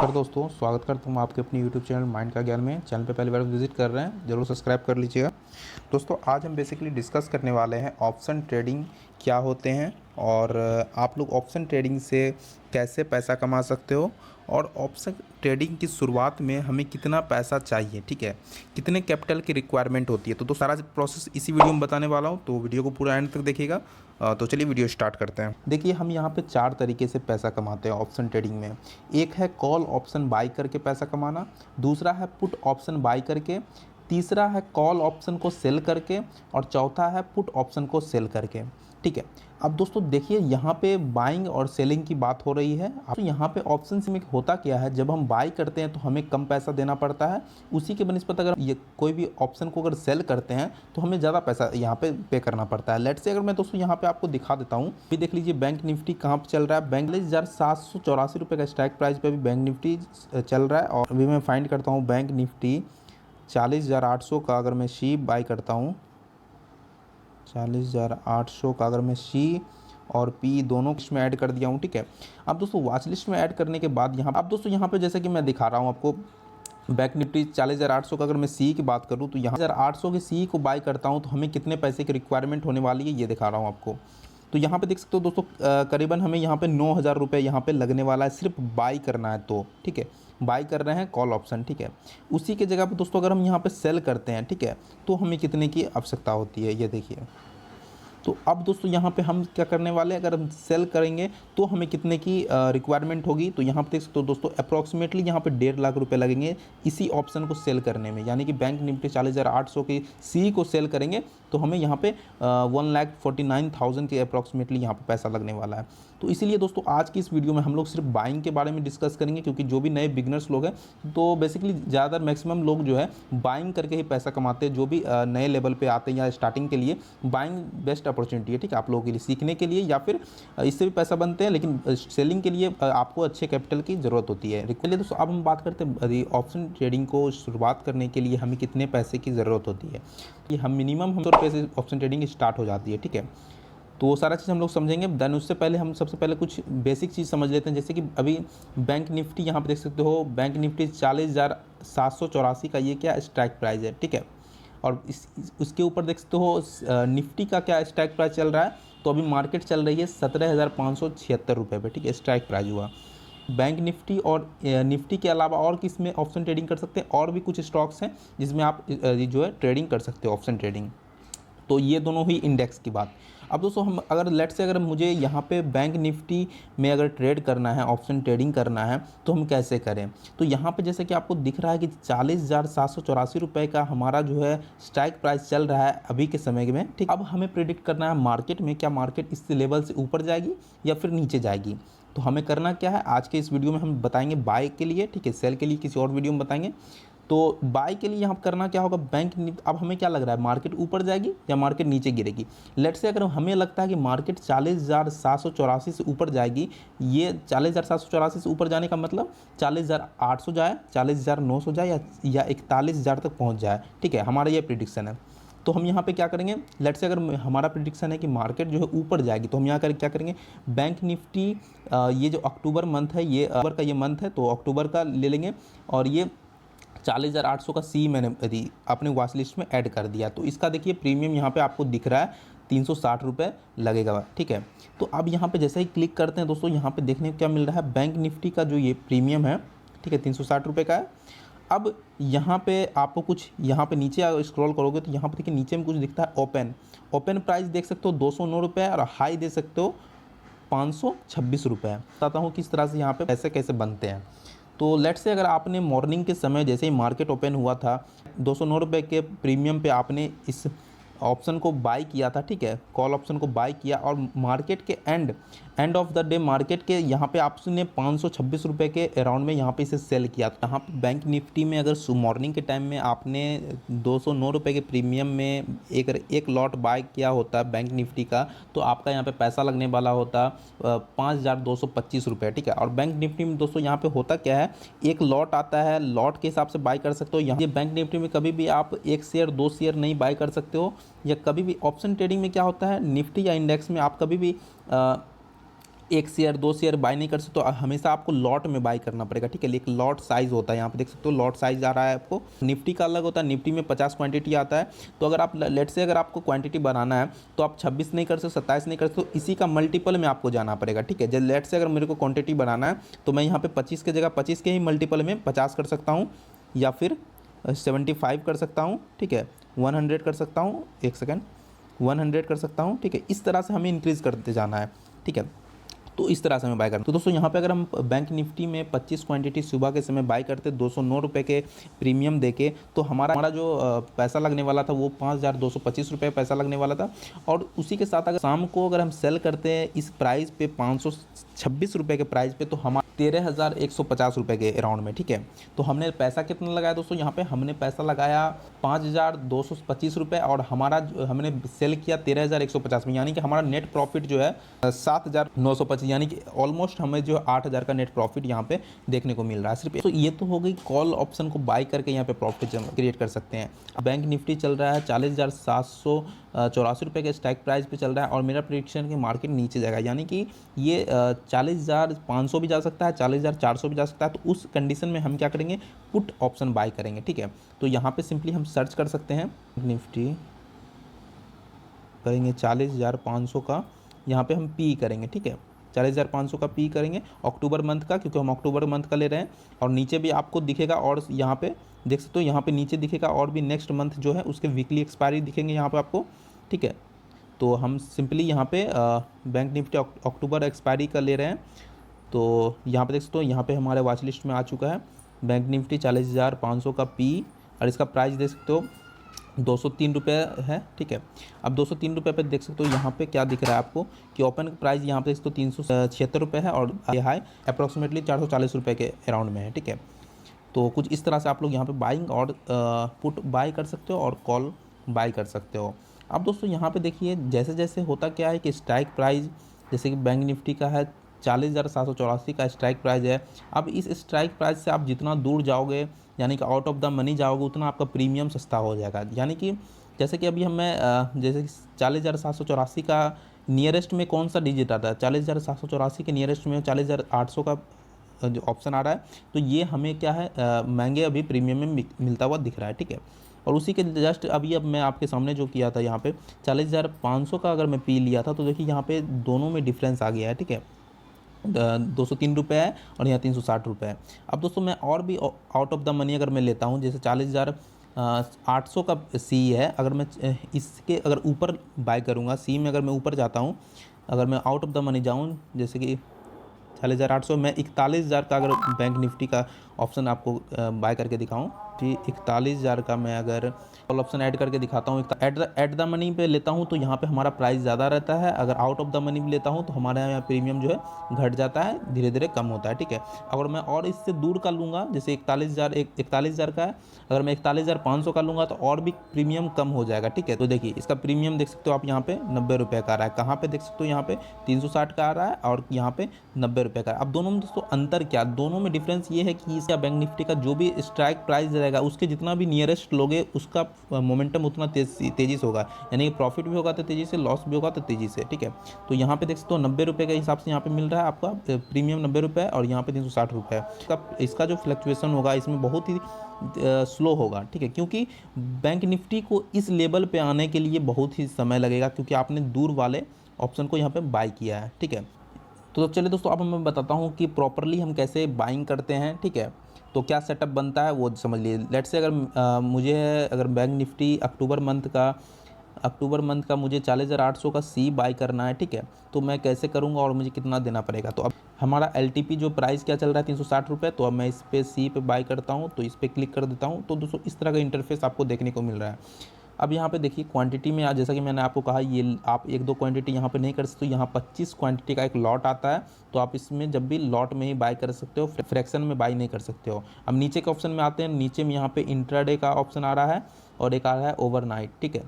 नमस्कार दोस्तों, स्वागत करता हूँ आपके अपने YouTube चैनल माइंड का ज्ञान में। चैनल पे पहली बार विजिट कर रहे हैं, ज़रूर सब्सक्राइब कर लीजिएगा। दोस्तों, आज हम बेसिकली डिस्कस करने वाले हैं ऑप्शन ट्रेडिंग क्या होते हैं और आप लोग ऑप्शन ट्रेडिंग से कैसे पैसा कमा सकते हो और ऑप्शन ट्रेडिंग की शुरुआत में हमें कितना पैसा चाहिए, ठीक है, कितने कैपिटल की रिक्वायरमेंट होती है। तो सारा प्रोसेस इसी वीडियो में बताने वाला हूँ, तो वीडियो को पूरा एंड तक देखिएगा। तो चलिए वीडियो स्टार्ट करते हैं। देखिए, हम यहाँ पे 4 तरीके से पैसा कमाते हैं ऑप्शन ट्रेडिंग में। एक है कॉल ऑप्शन बाई करके पैसा कमाना, दूसरा है पुट ऑप्शन बाई करके, तीसरा है कॉल ऑप्शन को सेल करके और चौथा है पुट ऑप्शन को सेल करके, ठीक है। अब दोस्तों देखिए, यहाँ पे बाइंग और सेलिंग की बात हो रही है। तो यहाँ पे ऑप्शन में होता क्या है, जब हम बाई करते हैं तो हमें कम पैसा देना पड़ता है, उसी के बनिस्पत अगर ये कोई भी ऑप्शन को अगर सेल करते हैं तो हमें ज़्यादा पैसा यहाँ पे करना पड़ता है। लेट से अगर मैं दोस्तों यहाँ पे आपको दिखा देता हूँ, अभी देख लीजिए बैंक निफ्टी कहाँ पर चल रहा है। बैंक 4784 रुपये का स्ट्राइक प्राइस पर भी बैंक निफ्टी चल रहा है। और अभी मैं फाइंड करता हूँ बैंक निफ्टी 40,800 का अगर मैं सी बाई करता हूँ, 40,800 का अगर मैं सी और पी दोनों इसमें ऐड कर दिया हूँ, ठीक है। अब दोस्तों वॉच लिस्ट में ऐड करने के बाद यहाँ अब दोस्तों यहाँ पे जैसे कि मैं दिखा रहा हूँ आपको, बैंक निफ्टी 40,800 का अगर मैं सी की बात करूँ तो यहाँ 1,800 के सी को बाई करता हूँ तो हमें कितने पैसे की रिक्वायरमेंट होने वाली है ये दिखा रहा हूँ आपको। तो यहाँ पे देख सकते हो दोस्तों, करीबन हमें यहाँ पे 9,000 रुपये यहाँ पे लगने वाला है, सिर्फ बाई करना है तो, ठीक है। बाई कर रहे हैं कॉल ऑप्शन, ठीक है। उसी के जगह पे दोस्तों अगर हम यहाँ पे सेल करते हैं, ठीक है, तो हमें कितने की आवश्यकता होती है ये देखिए। तो अब दोस्तों यहाँ पे हम क्या करने वाले हैं, अगर हम सेल करेंगे तो हमें कितने की रिक्वायरमेंट होगी। तो यहाँ पे देख सकते हो दोस्तों, अप्रॉक्सीमेटली यहाँ पे 1.5 लाख रुपए लगेंगे इसी ऑप्शन को सेल करने में। यानी कि बैंक निफ्टी 40,800 की सी को सेल करेंगे तो हमें यहाँ पे 1,49,000 के अप्रॉक्सीमेटली यहाँ पे पैसा लगने वाला है। तो इसीलिए दोस्तों आज की इस वीडियो में हम लोग सिर्फ बाइंग के बारे में डिस्कस करेंगे, क्योंकि जो भी नए बिगनर्स लोग हैं तो बेसिकली ज़्यादातर मैक्सिमम लोग जो है बाइंग करके ही पैसा कमाते हैं। जो भी नए लेवल पे आते हैं या स्टार्टिंग के लिए बाइंग बेस्ट अपॉर्चुनिटी है, ठीक है, आप लोगों के लिए सीखने के लिए, या फिर इससे भी पैसा बनते हैं, लेकिन सेलिंग के लिए आपको अच्छे कैपिटल की ज़रूरत होती है। चलिए दोस्तों, अब हम बात करते हैं ऑप्शन ट्रेडिंग को शुरुआत करने के लिए हमें कितने पैसे की ज़रूरत होती है। कि हम मिनिमम 100 रुपये से ऑप्शन ट्रेडिंग स्टार्ट हो जाती है, ठीक है। तो वो सारा चीज़ हम लोग समझेंगे। देन उससे पहले हम सबसे पहले कुछ बेसिक चीज़ समझ लेते हैं। जैसे कि अभी बैंक निफ्टी यहाँ पे देख सकते हो, बैंक निफ्टी 40,784 का ये क्या स्ट्राइक प्राइस है, ठीक है। और उसके ऊपर देख सकते हो निफ्टी का क्या स्ट्राइक प्राइस चल रहा है। तो अभी मार्केट चल रही है 17,576 रुपये पे, ठीक है, स्ट्राइक प्राइस हुआ। बैंक निफ्टी और निफ्टी के अलावा और किस में ऑप्शन ट्रेडिंग कर सकते हैं, और भी कुछ स्टॉक्स हैं जिसमें आप जो है ट्रेडिंग कर सकते हो ऑप्शन ट्रेडिंग। तो ये दोनों हुई इंडेक्स की बात। अब दोस्तों हम अगर लेट से अगर मुझे यहाँ पे बैंक निफ्टी में अगर ट्रेड करना है, ऑप्शन ट्रेडिंग करना है, तो हम कैसे करें। तो यहाँ पे जैसे कि आपको दिख रहा है कि 40,784 रुपये का हमारा जो है स्ट्राइक प्राइस चल रहा है अभी के समय में, ठीक। अब हमें प्रिडिक्ट करना है मार्केट में, क्या मार्केट इस लेवल से ऊपर जाएगी या फिर नीचे जाएगी। तो हमें करना क्या है, आज के इस वीडियो में हम बताएंगे बाय के लिए, ठीक है, सेल के लिए किसी और वीडियो में बताएंगे। तो बाय के लिए यहाँ करना क्या होगा, अब हमें क्या लग रहा है, मार्केट ऊपर जाएगी या मार्केट नीचे गिरेगी। लेट से अगर हमें लगता है कि मार्केट 40,784 से ऊपर जाएगी, ये 40,784 से ऊपर जाने का मतलब 40,800 जाए, 40,900 जाए या 41,000 तक पहुँच जाए, ठीक है, हमारा ये प्रिडिक्शन है। तो हम यहाँ पे क्या करेंगे, लेट से अगर हमारा प्रिडिक्शन है कि मार्केट जो है ऊपर जाएगी, तो हम यहाँ क्या करेंगे, बैंक निफ्टी ये जो अक्टूबर मंथ है, ये अक्टूबर का ये मंथ है, तो अक्टूबर का ले लेंगे। और ये 40,800 का सी मैंने यदि अपने वॉच लिस्ट में ऐड कर दिया, तो इसका देखिए प्रीमियम यहाँ पे आपको दिख रहा है 360 रुपये लगेगा, ठीक है। तो अब यहाँ पे जैसे ही क्लिक करते हैं दोस्तों, यहाँ पे देखने को क्या मिल रहा है, बैंक निफ्टी का जो ये प्रीमियम है, ठीक है, 360 रुपये का है। अब यहाँ पे आपको कुछ यहाँ पे नीचे स्क्रॉल करोगे तो यहाँ पे देखिए नीचे में कुछ दिखता है ओपन प्राइस देख सकते हो 209 रुपये और हाई दे सकते हो 526 रुपये। बताता हूँ किस तरह से यहाँ पे पैसे कैसे बनते हैं। तो लेट से अगर आपने मॉर्निंग के समय जैसे ही मार्केट ओपन हुआ था, 209 रुपये के प्रीमियम पे आपने इस ऑप्शन को बाई किया था, ठीक है, कॉल ऑप्शन को बाई किया, और मार्केट के end of the day market के यहाँ पे आपने 526 रुपये के अराउंड में यहाँ पे इसे सेल किया। तो यहाँ पे बैंक निफ्टी में अगर मॉर्निंग के टाइम में आपने 209 रुपये के प्रीमियम में एक लॉट बाय किया होता है बैंक निफ्टी का, तो आपका यहाँ पे पैसा लगने वाला होता 5,225 रुपये, ठीक है। और बैंक निफ्टी में दोस्तों यहाँ पे होता क्या है, एक लॉट आता है, लॉट के हिसाब से बाय कर सकते हो। यहाँ बैंक निफ्टी में कभी भी आप 1 शेयर 2 शेयर नहीं बाय कर सकते हो, या कभी भी ऑप्शन ट्रेडिंग में क्या होता है, निफ्टी या इंडेक्स में आप कभी भी एक शेयर 2 शेयर बाय नहीं कर सकते, तो हमेशा आपको लॉट में बाय करना पड़ेगा, ठीक है। एक लॉट साइज़ होता है, यहाँ पे देख सकते हो लॉट साइज़ आ रहा है आपको। निफ्टी का अलग होता है, निफ्टी में 50 क्वांटिटी आता है। तो अगर आप लेट से अगर आपको क्वांटिटी बनाना है तो आप 26 नहीं कर सकते, 27 नहीं कर सकते, तो इसी का मल्टीपल में आपको जाना पड़ेगा, ठीक है। जब लेट से अगर मेरे को क्वांटिटी बनाना है तो मैं यहाँ पे 25 की जगह 25 के ही मल्टीपल में 50 कर सकता हूँ, या फिर 75 कर सकता हूँ, ठीक है। 100 कर सकता हूँ, एक सेकेंड, 100 कर सकता हूँ, ठीक है। इस तरह से हमें इंक्रीज़ करते जाना है, ठीक है। तो इस तरह से हमें बाय करना। तो दोस्तों यहाँ पे अगर हम बैंक निफ्टी में 25 क्वांटिटी सुबह के समय बाय करते 209 रुपये के प्रीमियम देके, तो हमारा जो पैसा लगने वाला था वो 5,225 रुपये पैसा लगने वाला था। और उसी के साथ अगर शाम को अगर हम सेल करते हैं इस प्राइस पे 526 रुपये के प्राइस पे, तो हमारा 13,150 रुपये के अराउंड में, ठीक है। तो हमने पैसा कितना लगाया दोस्तों, यहाँ पे हमने पैसा लगाया 5,225 रुपये, और हमने सेल किया 13,150 में, यानी कि हमारा नेट प्रॉफिट जो है 7,925, यानी कि ऑलमोस्ट हमें जो 8,000 का नेट प्रॉफिट यहाँ पे देखने को मिल रहा है सिर्फ। तो ये तो हो गई कॉल ऑप्शन को बाय करके यहाँ पे प्रॉफिट क्रिएट कर सकते हैं। बैंक निफ्टी चल रहा है 40,784 रुपये के स्ट्राइक प्राइस पे चल रहा है, और मेरा प्रेडिक्शन कि मार्केट नीचे जाएगा, यानी कि ये 40,500 भी जा सकता है, 40,400 भी जा सकता है। तो उस कंडीशन में हम क्या करेंगे, पुट ऑप्शन बाय करेंगे, ठीक है। तो यहाँ पे सिंपली हम सर्च कर सकते हैं, निफ्टी करेंगे 40,500 का, यहाँ पे हम पी करेंगे, ठीक है। 40,500 का पी करेंगे अक्टूबर मंथ का, क्योंकि हम अक्टूबर मंथ का ले रहे हैं। और नीचे भी आपको दिखेगा, और यहाँ पे देख सकते हो, यहाँ पे नीचे दिखेगा, और भी नेक्स्ट मंथ जो है उसके वीकली एक्सपायरी दिखेंगे यहाँ पे आपको, ठीक है। तो हम सिंपली यहाँ पे बैंक निफ्टी अक्टूबर एक्सपायरी का ले रहे हैं। तो यहाँ पे देख सकते हो, यहाँ पे हमारे वॉच लिस्ट में आ चुका है बैंक निफ्टी 40,500 का पी, और इसका प्राइस देख सकते हो 203 रुपये है, ठीक है। अब 203 रुपये पे देख सकते हो यहाँ पे क्या दिख रहा है आपको कि ओपन प्राइस यहाँ पे देख सकते हो 376 रुपये है, और हाई अप्रॉक्सीमेटली 440 रुपये के अराउंड में है, ठीक है। तो कुछ इस तरह से आप लोग यहाँ पे बाइंग और पुट बाय कर सकते हो, और कॉल बाय कर सकते हो। अब दोस्तों यहाँ पे देखिए जैसे जैसे होता क्या है कि स्ट्राइक प्राइस, जैसे कि बैंक निफ्टी का है 40,784 का स्ट्राइक प्राइस है। अब इस स्ट्राइक प्राइस से आप जितना दूर जाओगे, यानी कि आउट ऑफ द मनी जाओगे, उतना आपका प्रीमियम सस्ता हो जाएगा। यानी कि जैसे कि अभी हमें जैसे कि 40,784 का नियरेस्ट में कौन सा डिजिट आता है, 40,784 के नियरेस्ट में 40,800 का जो ऑप्शन आ रहा है, तो ये हमें क्या है महंगे अभी प्रीमियम में मिलता हुआ दिख रहा है, ठीक है। और उसी के जस्ट अभी अब मैं आपके सामने जो किया था यहाँ पे 40,500 का अगर मैं पी लिया था, तो देखिए यहाँ पे दोनों में डिफरेंस आ गया है, ठीक है। 203 रुपये है, और यहाँ 360 रुपये है। अब दोस्तों मैं और भी आउट ऑफ द मनी अगर मैं लेता हूँ, जैसे 40,800 का सी है, अगर मैं इसके अगर ऊपर बाय करूँगा, सी में अगर मैं ऊपर जाता हूँ, अगर मैं आउट ऑफ द मनी जाऊँ, जैसे कि 40,800, मैं 41,000 का अगर बैंक निफ्टी का ऑप्शन आपको बाय करके दिखाऊं, कि 41,000 का मैं अगर कॉल ऑप्शन ऐड करके दिखाता हूँ, एट द मनी पे लेता हूँ, तो यहाँ पे हमारा प्राइस ज़्यादा रहता है। अगर आउट ऑफ द मनी भी लेता हूँ तो हमारे यहाँ प्रीमियम जो है घट जाता है, धीरे धीरे कम होता है, ठीक है। अगर मैं और इससे दूर का लूँगा, जैसे 41,000 का है, अगर मैं 41,500 का लूँगा तो और भी प्रीमियम कम हो जाएगा, ठीक है। तो देखिए इसका प्रीमियम देख सकते हो आप, यहाँ पे 90 रुपये का आ रहा है, कहाँ पे देख सकते हो, यहाँ पे 360 का आ रहा है, और यहाँ पे 90 रुपये का। अब दोनों में दोस्तों अंतर क्या, दोनों में डिफरेंस ये है कि इसका बैंक निफ्टी का जो भी स्ट्राइक प्राइस रहेगा, उसके जितना भी नियरेस्ट लोगे उसका मोमेंटम उतना तेज़ी से होगा, यानी कि प्रॉफिट भी होगा तो तेज़ी से, लॉस भी होगा तो तेज़ी से, ठीक है। तो यहाँ पे देख सकते हो 90 रुपये के हिसाब से यहाँ पे मिल रहा है आपका प्रीमियम 90 रुपये, और यहाँ पे 360 रुपये। इसका जो फ्लक्चुएसन होगा इसमें बहुत ही स्लो होगा, ठीक है, क्योंकि बैंक निफ्टी को इस लेवल पे आने के लिए बहुत ही समय लगेगा, क्योंकि आपने दूर वाले ऑप्शन को यहाँ पे बाय किया है, ठीक है। तो चलिए दोस्तों अब मैं बताता हूँ कि प्रॉपरली हम कैसे बाइंग करते हैं, ठीक है। तो क्या सेटअप बनता है वो समझ लीजिए। लेट्स से अगर बैंक निफ्टी अक्टूबर मंथ का मुझे 40,800 का सी बाय करना है, ठीक है। तो मैं कैसे करूँगा और मुझे कितना देना पड़ेगा। तो अब हमारा LTP जो प्राइस क्या चल रहा है 360 रुपये, तो अब मैं इस पर सी पे बाय करता हूँ, तो इस पर क्लिक कर देता हूँ। तो दोस्तों इस तरह का इंटरफेस आपको देखने को मिल रहा है। अब यहाँ पे देखिए क्वांटिटी में, जैसा कि मैंने आपको कहा, ये आप 1-2 क्वांटिटी यहाँ पे नहीं कर सकते, तो यहाँ 25 क्वांटिटी का एक लॉट आता है। तो आप इसमें जब भी लॉट में ही बाय कर सकते हो, फ्रैक्शन में बाय नहीं कर सकते हो। अब नीचे के ऑप्शन में आते हैं, नीचे में यहाँ पे इंट्राडे का ऑप्शन आ रहा है, और एक आ रहा है ओवरनाइट, ठीक है।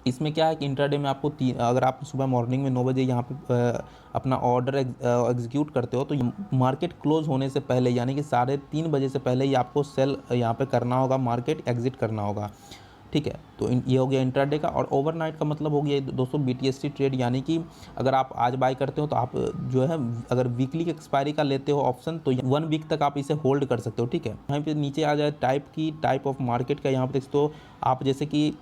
इसमें क्या है कि इंट्राडे में आपको अगर आप सुबह मॉर्निंग में 9 बजे यहाँ पे अपना ऑर्डर एग्जीक्यूट करते हो, तो मार्केट क्लोज होने से पहले, यानी कि 3:30 बजे से पहले ही आपको सेल यहाँ पे करना होगा, मार्केट एग्जिट करना होगा। ठीक है। तो ये हो गया इंट्राडे का। और ओवरनाइट का मतलब हो गया दोस्तों BTC ट्रेड, यानी कि अगर आप आज बाय करते हो तो आप जो है अगर वीकली की एक्सपायरी का लेते हो ऑप्शन तो 1 वीक तक आप इसे होल्ड कर सकते हो, ठीक है। यहाँ पे नीचे आ जाए टाइप ऑफ मार्केट का, यहाँ पे देख सकते हो आप, जैसे कि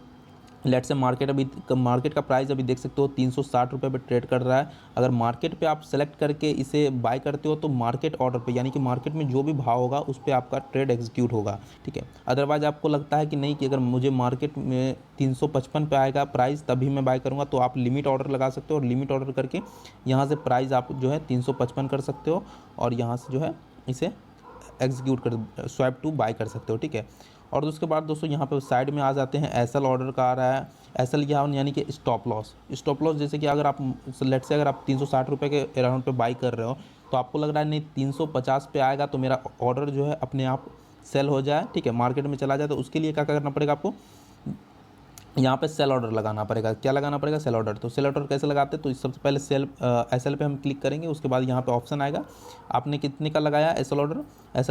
लेट से मार्केट का प्राइस अभी देख सकते हो 360 रुपये पे ट्रेड कर रहा है। अगर मार्केट पे आप सेलेक्ट करके इसे बाय करते हो तो मार्केट ऑर्डर पे, यानी कि मार्केट में जो भी भाव होगा उस पर आपका ट्रेड एग्जीक्यूट होगा, ठीक है। अदरवाइज आपको लगता है कि नहीं कि अगर मुझे मार्केट में 355 पे आएगा प्राइस तभी मैं बाय करूँगा, तो आप लिमिट ऑर्डर लगा सकते हो और लिमिट ऑर्डर करके यहाँ से प्राइस आप जो है 355 कर सकते हो और यहाँ से जो है इसे एग्जीक्यूट कर स्वैप टू बाय कर सकते हो, ठीक है। और उसके बाद दोस्तों यहाँ पे साइड में आ जाते हैं एसएल ऑर्डर का आ रहा है। एसएल यानी कि स्टॉप लॉस जैसे कि अगर आप लेट से अगर आप 360 रुपये के अराउंड पे बाई कर रहे हो तो आपको लग रहा है नहीं 350 पे आएगा तो मेरा ऑर्डर जो है अपने आप सेल हो जाए, ठीक है, मार्केट में चला जाए, तो उसके लिए क्या करना पड़ेगा आपको, यहाँ पे सेल ऑर्डर लगाना पड़ेगा। क्या लगाना पड़ेगा? Sell order. तो सेल ऑर्डर कैसे लगाते हैं? तो सबसे पहले एसएल पे हम क्लिक करेंगे, उसके बाद यहाँ पे ऑप्शन आएगा, आपने कितने का लगाया एसएल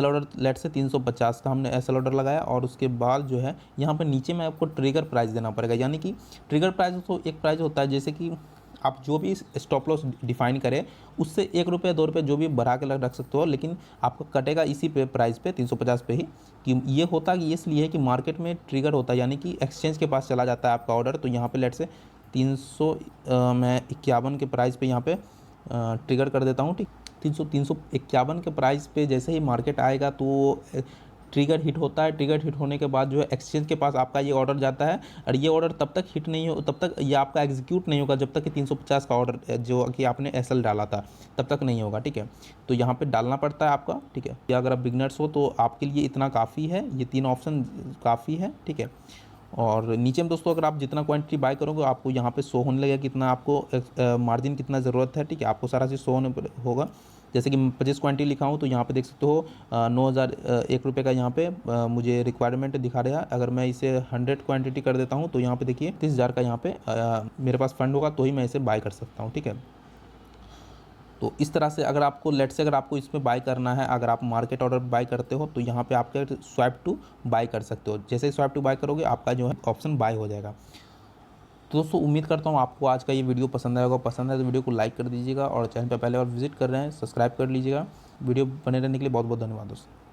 ऑर्डर लेट से 350 का हमने एसएल ऑर्डर लगाया। और उसके बाद जो है यहाँ पे नीचे में आपको ट्रिगर प्राइस देना पड़ेगा, यानी कि ट्रिगर प्राइस तो एक प्राइस होता है, जैसे कि आप जो भी स्टॉप लॉस डिफाइन करें उससे 1 रुपये 2 रुपये जो भी बढ़ा के रख सकते हो, लेकिन आपको कटेगा इसी पे प्राइस पे 350 पे ही। कि ये होता कि इसलिए है कि मार्केट में ट्रिगर होता है, यानी कि एक्सचेंज के पास चला जाता है आपका ऑर्डर। तो यहाँ पे लेट से 351 के प्राइस पे यहाँ पे ट्रिगर कर देता हूँ, ठीक। 351 के प्राइस पे जैसे ही मार्केट आएगा तो ट्रिगर हिट होता है। ट्रिगर हिट होने के बाद जो है एक्सचेंज के पास आपका ये ऑर्डर जाता है और ये ऑर्डर तब तक हिट नहीं हो, तब तक ये आपका एग्जीक्यूट नहीं होगा जब तक कि 350 का ऑर्डर जो कि आपने एसएल डाला था तब तक नहीं होगा, ठीक है। तो यहाँ पे डालना पड़ता है आपका, ठीक है। या अगर आप बिगनर्स हो तो आपके लिए इतना काफ़ी है, ये 3 ऑप्शन काफ़ी है, ठीक है। और नीचे में दोस्तों अगर आप जितना क्वांटिटी बाय करोगे आपको यहाँ पे शो होने लगेगा कितना आपको मार्जिन कितना ज़रूरत है, ठीक है। आपको सारा चीज़ शो होने होगा। जैसे कि 25 क्वांटिटी लिखा हूँ तो यहाँ पे देख सकते हो 9,001 रुपये का यहाँ पे मुझे रिक्वायरमेंट दिखा रहा है। अगर मैं इसे 100 क्वांटिटी कर देता हूँ तो यहाँ पे देखिए 30,000 का यहाँ पे मेरे पास फंड होगा तो ही मैं इसे बाय कर सकता हूँ, ठीक है। तो इस तरह से अगर आपको लेट से अगर आपको इसमें बाय करना है, अगर आप मार्केट ऑर्डर बाय करते हो तो यहाँ पे आपके स्वैप टू बाय कर सकते हो। जैसे ही स्वैप टू बाय करोगे आपका जो है ऑप्शन बाय हो जाएगा। तो दोस्तों उम्मीद करता हूँ आपको आज का ये वीडियो पसंद आएगा। पसंद है तो वीडियो को लाइक कर दीजिएगा और चैनल पर पहले और विजिट कर रहे हैं सब्सक्राइब कर लीजिएगा। वीडियो बने रहने के लिए बहुत बहुत धन्यवाद दोस्तों।